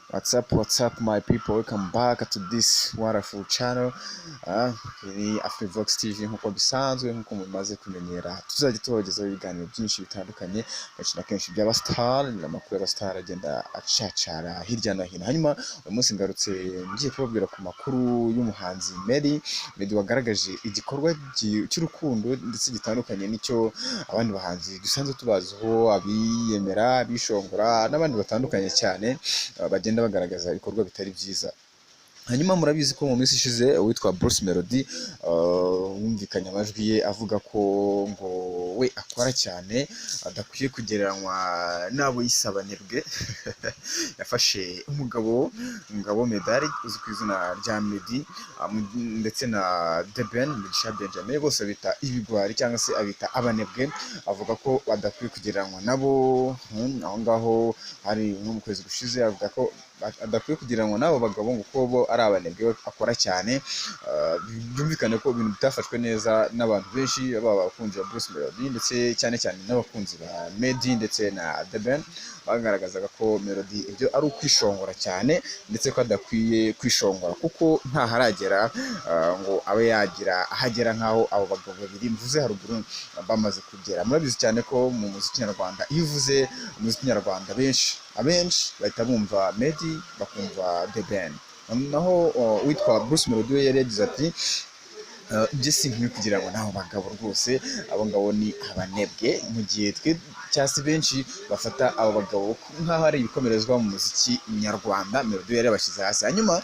What's up, my people? Welcome back to this wonderful channel. Ni AFRIVOX TV nkuko bisanzwe, nkuko mumaze kumenyera. Tuzajya tubagezaho ibiganiro byinshi bitandukanye, kenshi na kenshi by'abastar, n'amakuru y'abastar agenda acacara hirya no hino. Hanyuma uyu munsi ngarutse ngiye kubabwira ku makuru y'umuhanzi Meddy wagaragaje igikorwa cy'urukundo ndetse gitandukanye n'icyo abandi bahanzi dusanzwe tubaziho, abiyemera, bishongora n'abandi batandukanye cyane bagenda bagaragaza ibikorwa bitari byiza. Hanyuma murabizi ko mu minsi ishize uwitwa Bruce Melody wumvikanye amajwi ye avuga ko ngo we akora cyane adakwiye kugereranywa n'abo yisabanirwe. Yafashe umugabo Meddy uzwi ku izina rya Meddy ndetse na Benshi bose bita ibigwari cyangwa se abita abanebwe, avuga ko badakwiye kugereranywa nabo. Aho ngaho hari nko mu kwezi gushize avuga ko adakwiye kugereranywa n'abo bagabo ngo ko bo ari abanebwe, akora cyane. Byumvikane ko ibintu bitafashwe neza n'abantu benshi, baba abakunzi ba Bruce Melody ndetse cyane cyane n'abakunzi ba Meddy ndetse na Ben, bagaragazaga ko Melody ibyo ari ukwishongora cyane ndetse ko adakwiye kwishongora kuko nta haragera ngo abe yagira ahagera nk'aho abo bagabo babiri mvuze haruguru bamaze kugera. Murabizi cyane ko mu muziki nyarwanda iyo uvuze umuziki nyarwanda abenshi bahita bumva Meddy bakumva Ben. Naho witwa Bruce Melody we yari yagize ati Jesse nkwiye kugira ngo nabo bagabo rwose abo ngabo ni abanebwe, mu gihe twe cyase benshi bafata abo bagabo nk'aho ari ibikomerezwa mu muziki nyarwanda. Melody yari yabashyize hasi. Hanyuma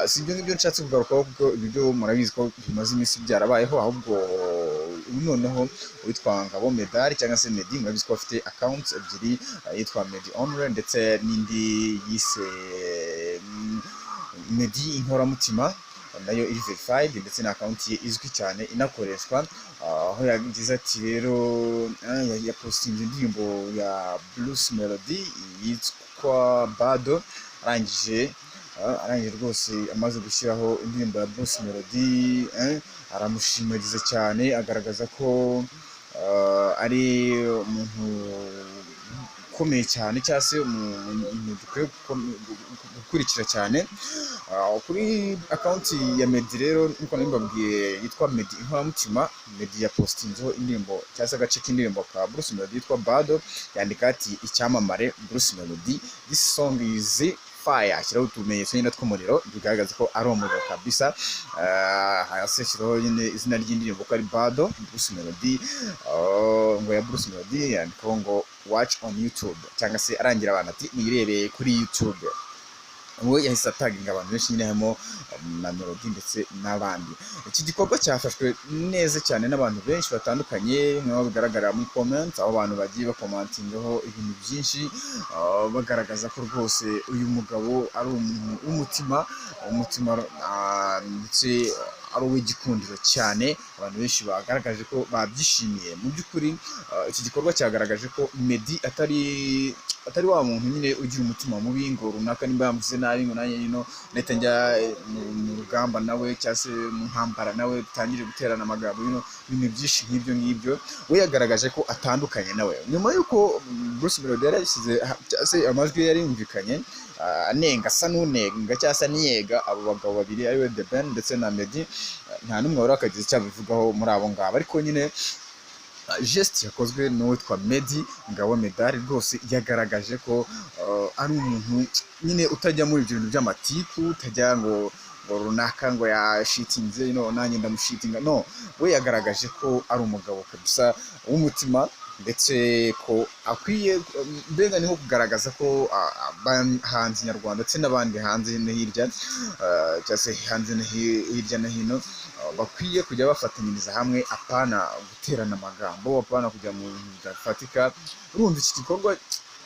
si ibyo ngibyo nshatse kugarukaho kuko ibyo murabizi ko bimaze iminsi byarabayeho, ahubwo noneho witwa Ngabo Meddy cyangwa se Meddy murabizi ko afite accounts ebyiri, yitwa Meddy Only ndetse n'indi yise Meddy inkoramutima, nayo iri verified ndetse na account ye izwi cyane inakoreshwa. Aho yagize ati rero yapostinze indirimbo ya Bruce Melody yitwa Bado, arangije rwose amaze gushyiraho indirimbo ya Bruce Melody aramushimagiza cyane, agaragaza ko ari umuntu ukomeye cyane cyangwa se umuntu dukwiye gukurikira cyane. Kuri account ya Meddy rero nkuko nabibabwiye yitwa Meddy inkoramutima, Meddy yapostinzeho indirimbo cyangwa se agace k'indirimbo ka Bruce Melody yitwa Bado, yandika ati icyamamare Bruce Melody, this song is fire, ashyiraho utumenyetso nyine tw'umuriro bigaragaza ko ari umuriro kabisa. Hasi ashyiraho nyine izina ry'indirimbo ko ari Bado Bruce Melody, ngo ya Bruce Melody yandikaho ngo watch on YouTube cyangwa se arangira abantu ati muyirebeye kuri YouTube. We yahise ataginga abantu benshi nyine harimo na Melody ndetse n'abandi. Iki gikorwa cyafashwe neza cyane n'abantu benshi batandukanye, nk'aho bigaragara muri comment, aho abantu bagiye bakomantingaho ibintu byinshi bagaragaza ko rwose uyu mugabo ari umuntu w'umutima ndetse ari uw'igikundiro cyane. Abantu benshi bagaragaje ko babyishimiye. Mu by'ukuri iki gikorwa cyagaragaje ko Meddy atari wa muntu nyine ugira umutima mubi ngo runaka nimba yamuvuze nabi ngo nanjye neta njya mu rugamba nawe cyangwa se mu ntambara nawe dutangire guterana amagambo, ibintu byinshi nk'ibyo ngibyo. We yagaragaje ko atandukanye nawe. Nyuma y'uko Bruce Melody yari yashyize cyangwa se amajwi yari yumvikanye anenga asa n'unenga cyangwa se niyega abo bagabo babiri ariwe Ben ndetse na Meddy, nta n'umwe wari akagize icyo abivugaho muri abo ngabo. Ariko nyine geste yakozwe n'uwitwa Meddy Ngabo Meddy rwose yagaragaje ko ari umuntu nyine utajya muri ibyo bintu by'amatiku, utajya ngo runaka ngo yashitinze nanjye ndamushitinga, no. We yagaragaje ko ari umugabo kabisa w'umutima ndetse ko akwiye mbega niho kugaragaza ko abahanzi nyarwanda ndetse n'abandi hanze no hirya cyangwa se hanze no hirya no hino bakwiye kujya bafatanyiriza hamwe, apana guterana amagambo, apana kujya mu bintu bidafatika. Urumva iki gikorwa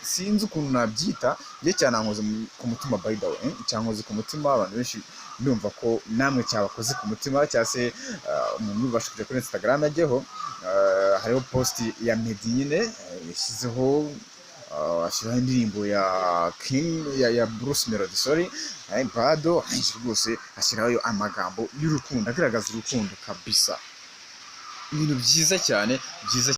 sinzi ukuntu nabyita, njye cyanankoze ku mutima, by the way cyankoze ku mutima. Abantu benshi ndumva ko namwe cyabakoze ku mutima, cyangwa se umuntu ubasha kujya kuri Instagram ajyeho, hariho post ya Meddy nyine yashyizeho ashyiraho indirimbo ya Bruce Melody Bado, rwose ashyiraho amagambo y'urukundo agaragaza urukundo kabisa. Ibintu byiza cyane byiza.